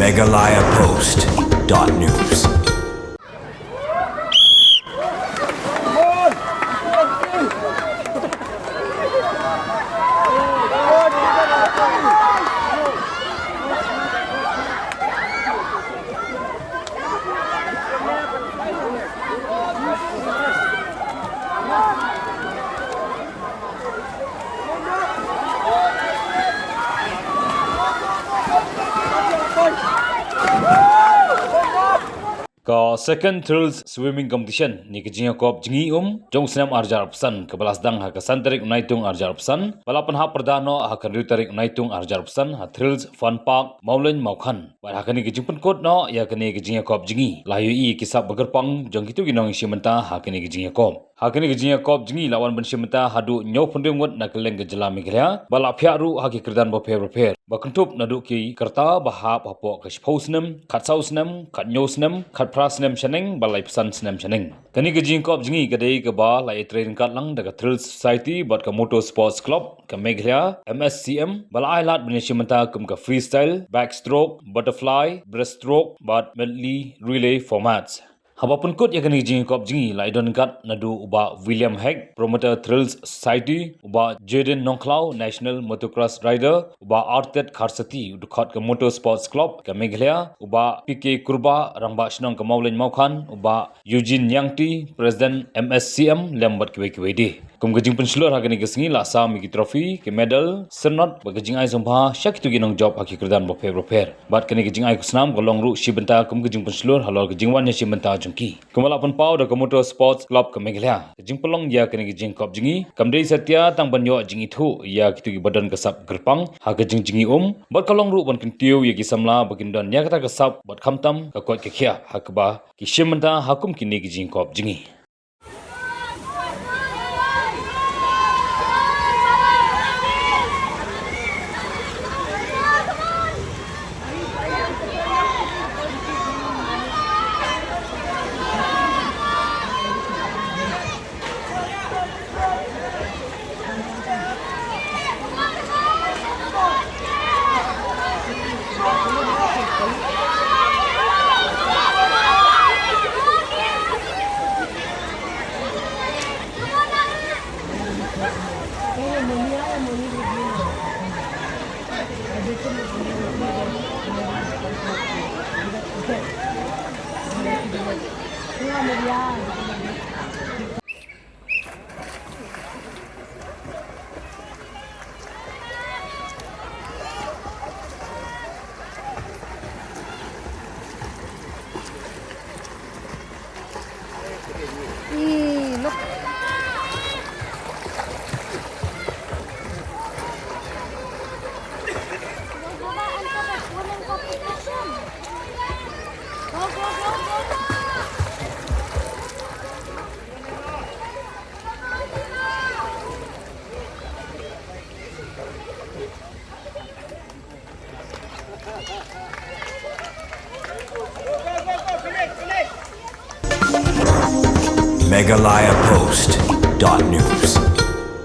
MeghalayaPost.news. Ka second thrills swimming competition ni Jngïakop Jngi jong senam arjar pesan ke balas dang ha kesan tarik unaitung arjar pesan balapan ha perdano ha kan riu tarik unaitung arjar pesan ha thrills fun park maulin maukhan bar ha kani kejingpen kot no ya kani Jngïakop Jngi layu i kisap begerpang jong kitu ginong simenta ha kani Jngïakop Hakini Jngïakop Jngi lawan bensimenta hadu nyau pendemut nak keleng ke jela Meghalaya balap ru haki kerdan berper bakentup nadu ki kerta bahap hapok ke snem kat sau snem kat nyau snem kat pra snem sheneng balai pesan snem sheneng kani Jngïakop Jngi kadai ke ba lai train kat lang daga Thrill Society buat ke Motor Sports Club ke Meghalaya MSCM balai lat bensimenta kum ke freestyle backstroke butterfly breaststroke buat medley relay formats Habapun kot ya kani Jngïakop Jngi lai don kat nadu uba William Hague promoter Thrills Society uba Jaden Nongklau National Motocross Rider uba Artet Kharsati udukhat ke Motor Sports Club ke Meghalaya uba PK Kurba rangba shnong ke Maulin Maukhan uba Eugene Yangti President MSCM lembat kiwe kum gejing penselur hagani kesengi lasa migi trofi ke medal senot bagejing ai zombha syak tu ginong job haki kerdan boper bat kani gejing ai kusnam golong ru shibenta kum gejing penselur halor gejing wan shibenta jungki kumala pun pau da Motor Sports Club ke Meghalaya gejing pelong ya kani Jngïakop Jngi kamdei setia tang banyo jing itu ya kitu gi badan kesap gerpang ha gejing Jngi bat kolong ru ban kentiu ya gi samla bagindon ya kata kesap bat khamtam ka kot ke khia hakba ki shibenta hakum kini Jngïakop Jngi Look. MeghalayaPost.news.